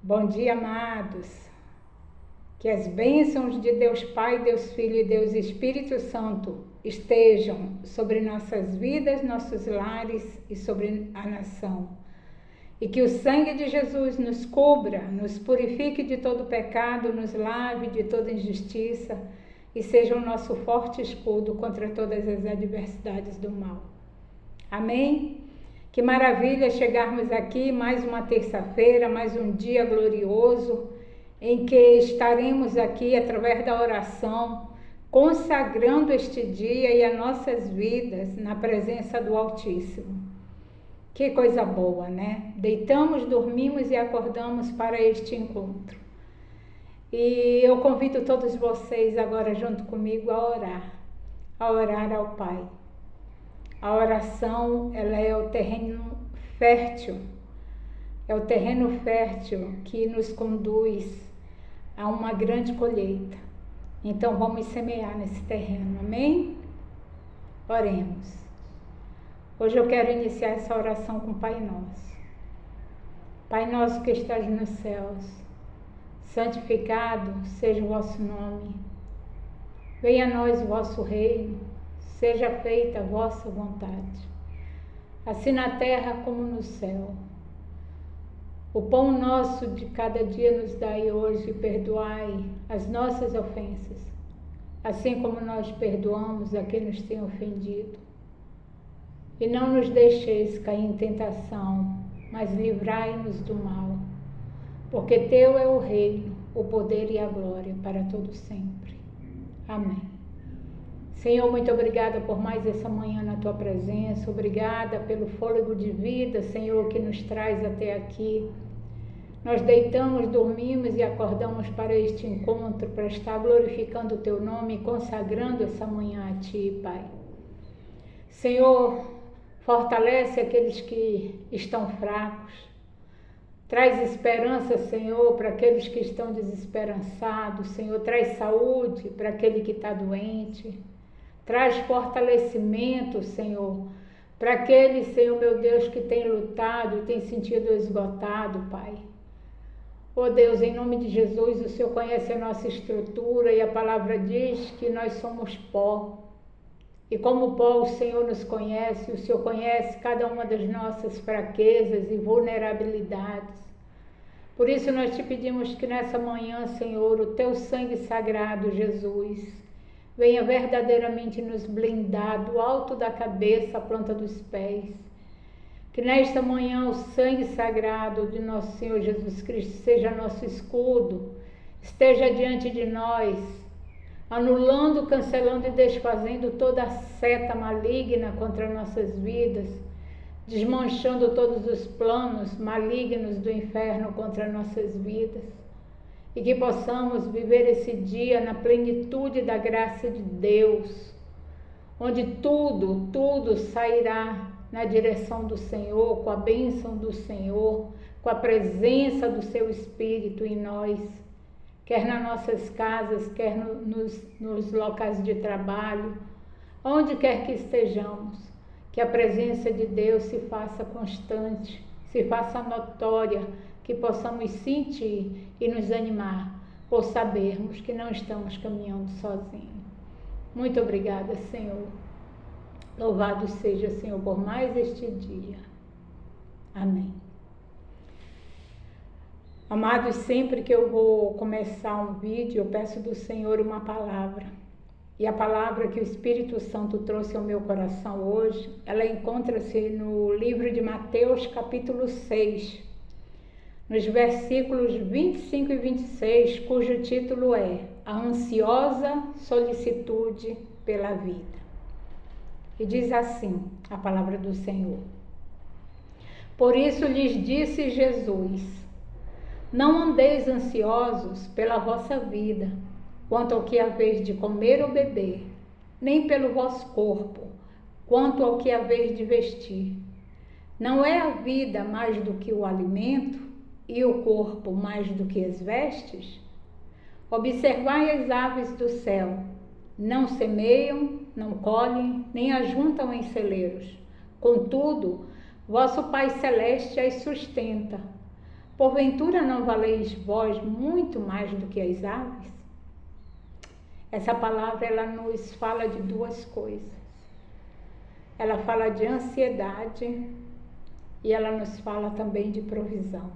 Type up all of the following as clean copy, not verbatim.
Bom dia, amados. Que as bênçãos de Deus Pai, Deus Filho e Deus Espírito Santo estejam sobre nossas vidas, nossos lares e sobre a nação. E que o sangue de Jesus nos cubra, nos purifique de todo pecado, nos lave de toda injustiça e seja o nosso forte escudo contra todas as adversidades do mal. Amém? Que maravilha chegarmos aqui mais uma terça-feira, mais um dia glorioso, em que estaremos aqui através da oração, consagrando este dia e as nossas vidas na presença do Altíssimo. Que coisa boa, né? Deitamos, dormimos e acordamos para este encontro. E eu convido todos vocês agora junto comigo a orar ao Pai. A oração, ela é o terreno fértil que nos conduz a uma grande colheita. Então vamos semear nesse terreno, amém? Oremos. Hoje eu quero iniciar essa oração com o Pai Nosso. Pai nosso que estás nos céus, santificado seja o vosso nome. Venha a nós o vosso reino, seja feita a vossa vontade, assim na terra como no céu. O pão nosso de cada dia nos dai hoje, e perdoai as nossas ofensas, assim como nós perdoamos a quem nos tem ofendido. E não nos deixeis cair em tentação, mas livrai-nos do mal, porque teu é o reino, o poder e a glória para todo sempre. Amém. Senhor, muito obrigada por mais essa manhã na Tua presença, obrigada pelo fôlego de vida, Senhor, que nos traz até aqui. Nós deitamos, dormimos e acordamos para este encontro, para estar glorificando o Teu nome e consagrando essa manhã a Ti, Pai. Senhor, fortalece aqueles que estão fracos, traz esperança, Senhor, para aqueles que estão desesperançados, Senhor, traz saúde para aquele que está doente. Traz fortalecimento, Senhor, para aquele, Senhor, meu Deus, que tem lutado e tem sentido esgotado, Pai. Oh Deus, em nome de Jesus, o Senhor conhece a nossa estrutura e a palavra diz que nós somos pó. E como pó o Senhor nos conhece, o Senhor conhece cada uma das nossas fraquezas e vulnerabilidades. Por isso nós te pedimos que nessa manhã, Senhor, o Teu sangue sagrado, Jesus, venha verdadeiramente nos blindar do alto da cabeça à planta dos pés. Que nesta manhã o sangue sagrado de nosso Senhor Jesus Cristo seja nosso escudo, esteja diante de nós, anulando, cancelando e desfazendo toda a seta maligna contra nossas vidas, desmanchando todos os planos malignos do inferno contra nossas vidas. E que possamos viver esse dia na plenitude da graça de Deus, onde tudo sairá na direção do Senhor, com a bênção do Senhor, com a presença do Seu Espírito em nós, quer nas nossas casas, quer nos locais de trabalho, onde quer que estejamos, que a presença de Deus se faça constante, se faça notória, que possamos sentir e nos animar por sabermos que não estamos caminhando sozinhos. Muito obrigada, Senhor. Louvado seja, Senhor, por mais este dia. Amém. Amados, sempre que eu vou começar um vídeo, eu peço do Senhor uma palavra. E a palavra que o Espírito Santo trouxe ao meu coração hoje, ela encontra-se no livro de Mateus, capítulo 6, nos versículos 25 e 26, cujo título é A Ansiosa Solicitude pela Vida. E diz assim a palavra do Senhor: Por isso lhes disse Jesus, não andeis ansiosos pela vossa vida, quanto ao que haveis de comer ou beber, nem pelo vosso corpo, quanto ao que haveis de vestir. Não é a vida mais do que o alimento, e o corpo mais do que as vestes? Observai as aves do céu, não semeiam, não colhem, nem ajuntam em celeiros. Contudo, vosso Pai Celeste as sustenta. Porventura não valeis vós muito mais do que as aves? Essa palavra, ela nos fala de duas coisas. Ela fala de ansiedade e ela nos fala também de provisão.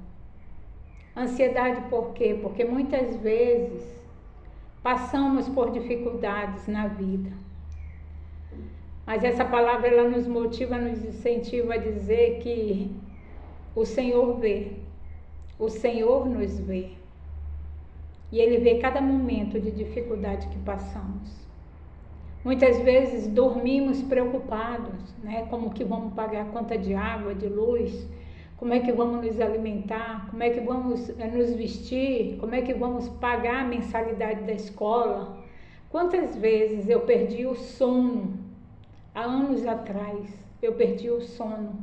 Ansiedade por quê? Porque muitas vezes passamos por dificuldades na vida. Mas essa palavra, ela nos motiva, nos incentiva a dizer que o Senhor vê. O Senhor nos vê e Ele vê cada momento de dificuldade que passamos. Muitas vezes dormimos preocupados, né? Como que vamos pagar a conta de água, de luz, como é que vamos nos alimentar, como é que vamos nos vestir, como é que vamos pagar a mensalidade da escola. Quantas vezes eu perdi o sono, há anos atrás, eu perdi o sono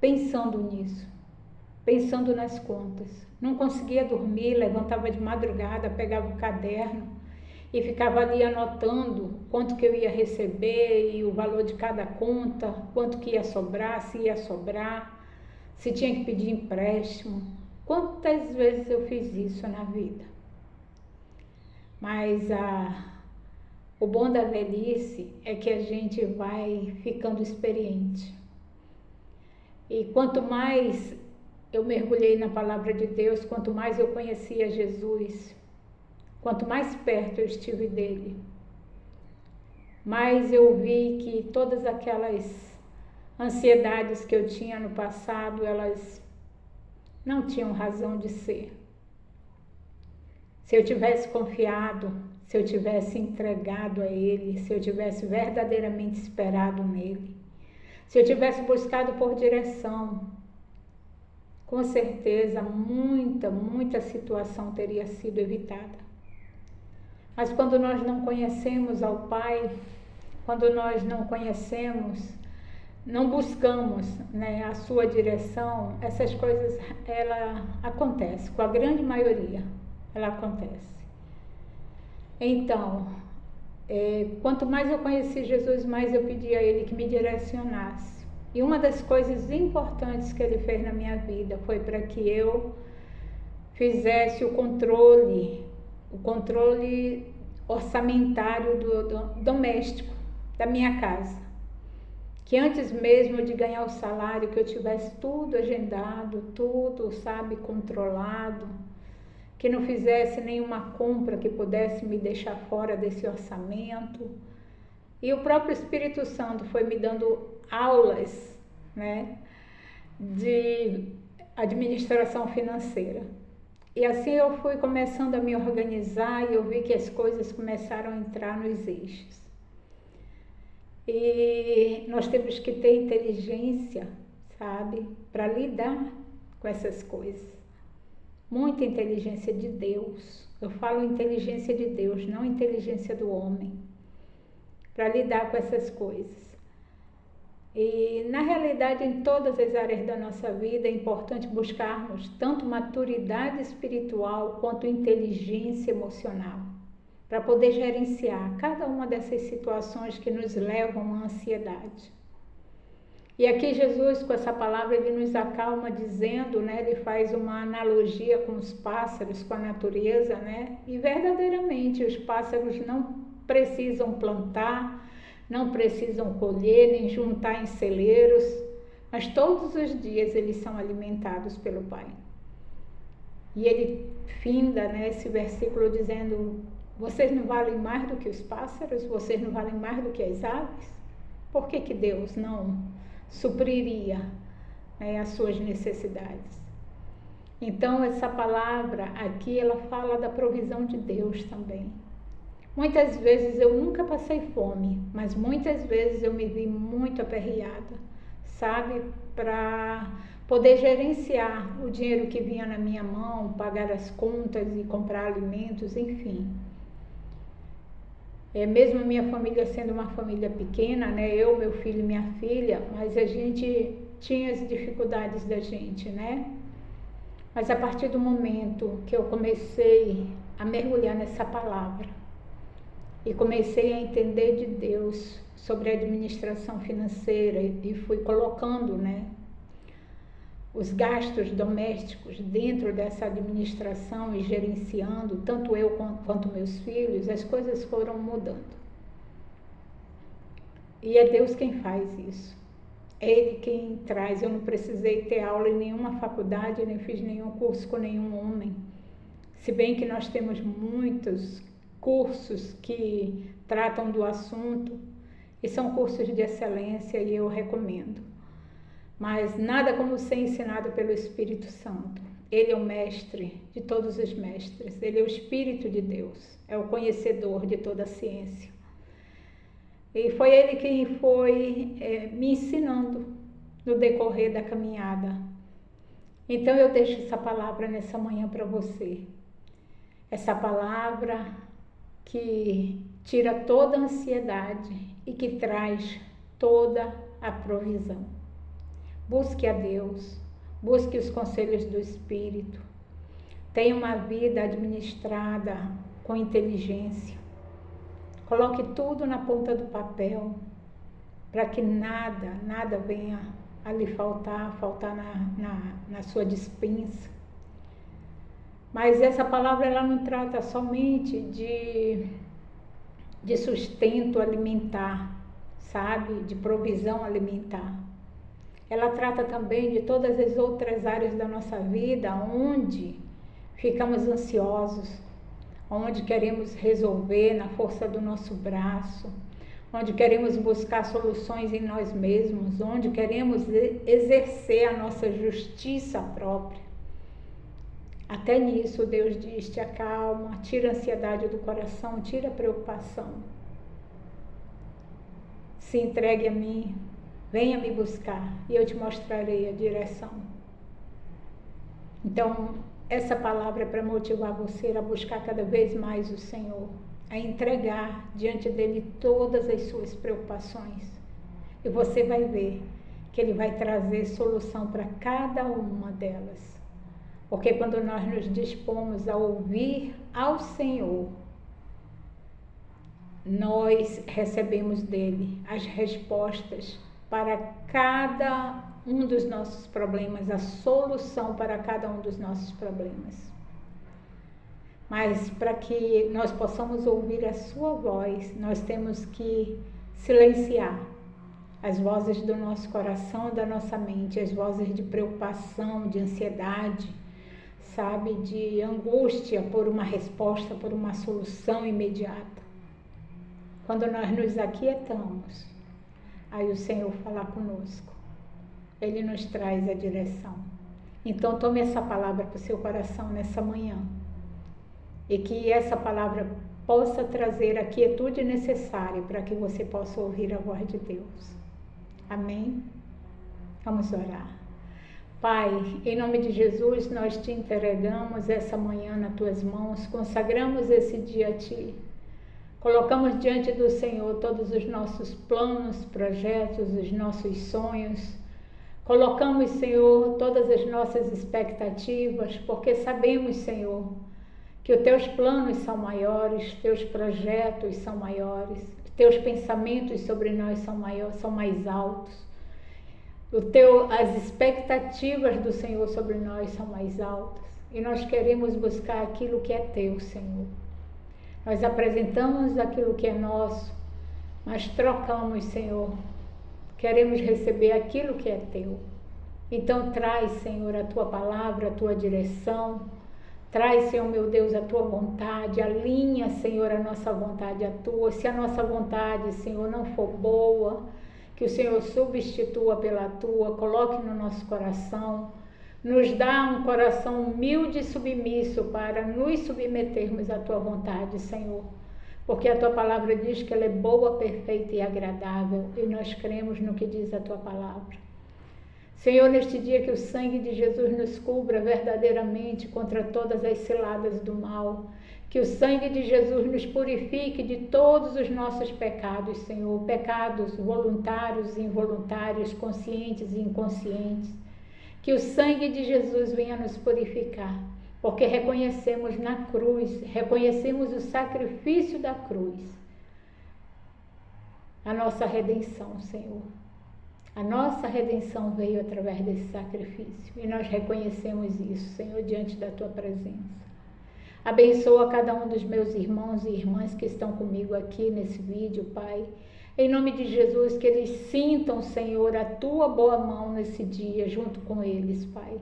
pensando nisso. Pensando nas contas. Não conseguia dormir, levantava de madrugada, pegava o caderno e ficava ali anotando quanto que eu ia receber e o valor de cada conta, quanto que ia sobrar, se ia sobrar, se tinha que pedir empréstimo. Quantas vezes eu fiz isso na vida? Mas o bom da velhice é que a gente vai ficando experiente. E quanto mais eu mergulhei na palavra de Deus, quanto mais eu conhecia Jesus, quanto mais perto eu estive dele, mais eu vi que todas aquelas ansiedades que eu tinha no passado, elas não tinham razão de ser. Se eu tivesse confiado, se eu tivesse entregado a Ele, se eu tivesse verdadeiramente esperado nele, se eu tivesse buscado por direção, com certeza muita situação teria sido evitada. Mas quando nós não conhecemos ao Pai, quando nós não conhecemos, não buscamos, né, a sua direção, essas coisas, ela acontece, com a grande maioria, ela acontece. Então, quanto mais eu conheci Jesus, mais eu pedi a Ele que me direcionasse. E uma das coisas importantes que Ele fez na minha vida foi para que eu fizesse o controle orçamentário do doméstico da minha casa. Que antes mesmo de ganhar o salário, que eu tivesse tudo agendado, tudo, sabe, controlado, que não fizesse nenhuma compra que pudesse me deixar fora desse orçamento. E o próprio Espírito Santo foi me dando aulas, né, de administração financeira. E assim eu fui começando a me organizar e eu vi que as coisas começaram a entrar nos eixos. E nós temos que ter inteligência, sabe, para lidar com essas coisas. Muita inteligência de Deus. Eu falo inteligência de Deus, não inteligência do homem, para lidar com essas coisas. E na realidade, em todas as áreas da nossa vida, é importante buscarmos tanto maturidade espiritual quanto inteligência emocional, para poder gerenciar cada uma dessas situações que nos levam à ansiedade. E aqui Jesus, com essa palavra, ele nos acalma dizendo, né, ele faz uma analogia com os pássaros, com a natureza, né? E verdadeiramente os pássaros não precisam plantar, não precisam colher, nem juntar em celeiros, mas todos os dias eles são alimentados pelo Pai. E ele finda, né, esse versículo dizendo: vocês não valem mais do que os pássaros? Vocês não valem mais do que as aves? Por que Deus não supriria, né, as suas necessidades? Então essa palavra aqui, ela fala da provisão de Deus também. Muitas vezes eu nunca passei fome, mas muitas vezes eu me vi muito aperreada, sabe? Para poder gerenciar o dinheiro que vinha na minha mão, pagar as contas e comprar alimentos, enfim. Mesmo a minha família sendo uma família pequena, né? Eu, meu filho e minha filha, mas a gente tinha as dificuldades da gente, né? Mas a partir do momento que eu comecei a mergulhar nessa palavra, e comecei a entender de Deus sobre a administração financeira e fui colocando, né, os gastos domésticos dentro dessa administração e gerenciando, tanto eu quanto meus filhos, as coisas foram mudando. E é Deus quem faz isso. É Ele quem traz. Eu não precisei ter aula em nenhuma faculdade, nem fiz nenhum curso com nenhum homem. Se bem que nós temos muitos cursos que tratam do assunto, e são cursos de excelência e eu recomendo. Mas nada como ser ensinado pelo Espírito Santo. Ele é o mestre de todos os mestres, ele é o Espírito de Deus, é o conhecedor de toda a ciência. E foi ele quem foi me ensinando no decorrer da caminhada. Então eu deixo essa palavra nessa manhã para você. Essa palavra que tira toda a ansiedade e que traz toda a provisão. Busque a Deus, busque os conselhos do Espírito. Tenha uma vida administrada com inteligência. Coloque tudo na ponta do papel, para que nada venha a lhe faltar na sua despensa. Mas essa palavra ela não trata somente de sustento alimentar, sabe? De provisão alimentar. Ela trata também de todas as outras áreas da nossa vida onde ficamos ansiosos, onde queremos resolver na força do nosso braço, onde queremos buscar soluções em nós mesmos, onde queremos exercer a nossa justiça própria. Até nisso Deus diz: te acalma, tira a ansiedade do coração, tira a preocupação. Se entregue a mim. Venha me buscar e eu te mostrarei a direção. Então, essa palavra é para motivar você a buscar cada vez mais o Senhor, a entregar diante dele todas as suas preocupações. E você vai ver que ele vai trazer solução para cada uma delas. Porque quando nós nos dispomos a ouvir ao Senhor, nós recebemos dele as respostas para cada um dos nossos problemas, a solução para cada um dos nossos problemas. Mas para que nós possamos ouvir a sua voz, nós temos que silenciar as vozes do nosso coração e da nossa mente, as vozes de preocupação, de ansiedade, sabe, de angústia por uma resposta, por uma solução imediata. Quando nós nos aquietamos, aí o Senhor fala conosco, Ele nos traz a direção. Então tome essa palavra para o seu coração nessa manhã e que essa palavra possa trazer a quietude necessária para que você possa ouvir a voz de Deus. Amém? Vamos orar. Pai, em nome de Jesus, nós te entregamos essa manhã nas tuas mãos, consagramos esse dia a ti. Colocamos diante do Senhor todos os nossos planos, projetos, os nossos sonhos. Colocamos, Senhor, todas as nossas expectativas, porque sabemos, Senhor, que os teus planos são maiores, teus projetos são maiores, teus pensamentos sobre nós são maiores, são mais altos. As expectativas do Senhor sobre nós são mais altas. E nós queremos buscar aquilo que é teu, Senhor. Nós apresentamos aquilo que é nosso, mas trocamos, Senhor. Queremos receber aquilo que é teu. Então traz, Senhor, a tua palavra, a tua direção. Traz, Senhor meu Deus, a tua vontade. Alinha, Senhor, a nossa vontade à tua. Se a nossa vontade, Senhor, não for boa, que o Senhor substitua pela tua. Coloque no nosso coração. Nos dá um coração humilde e submisso para nos submetermos à tua vontade, Senhor. Porque a tua palavra diz que ela é boa, perfeita e agradável. E nós cremos no que diz a tua palavra. Senhor, neste dia que o sangue de Jesus nos cubra verdadeiramente contra todas as ciladas do mal. Que o sangue de Jesus nos purifique de todos os nossos pecados, Senhor. Pecados voluntários e involuntários, conscientes e inconscientes. Que o sangue de Jesus venha nos purificar, porque reconhecemos na cruz, reconhecemos o sacrifício da cruz, a nossa redenção, Senhor. A nossa redenção veio através desse sacrifício e nós reconhecemos isso, Senhor, diante da Tua presença. Abençoa cada um dos meus irmãos e irmãs que estão comigo aqui nesse vídeo, Pai. Em nome de Jesus, que eles sintam, Senhor, a Tua boa mão nesse dia junto com eles, Pai.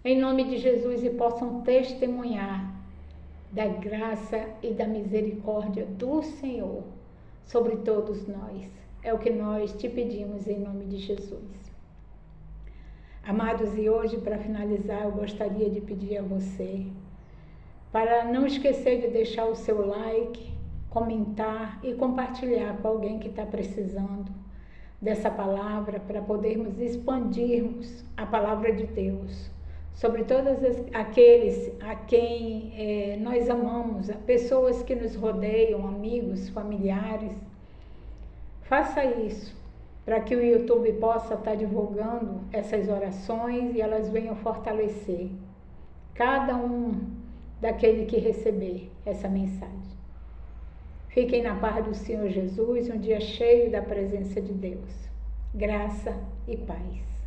Em nome de Jesus, e possam testemunhar da graça e da misericórdia do Senhor sobre todos nós. É o que nós te pedimos em nome de Jesus. Amados, e hoje, para finalizar, eu gostaria de pedir a você para não esquecer de deixar o seu like, comentar e compartilhar com alguém que está precisando dessa palavra, para podermos expandirmos a palavra de Deus sobre todos aqueles a quem nós amamos, pessoas que nos rodeiam, amigos, familiares. Faça isso, para que o YouTube possa estar divulgando essas orações e elas venham fortalecer cada um daquele que receber essa mensagem. Fiquem na paz do Senhor Jesus, um dia cheio da presença de Deus. Graça e paz.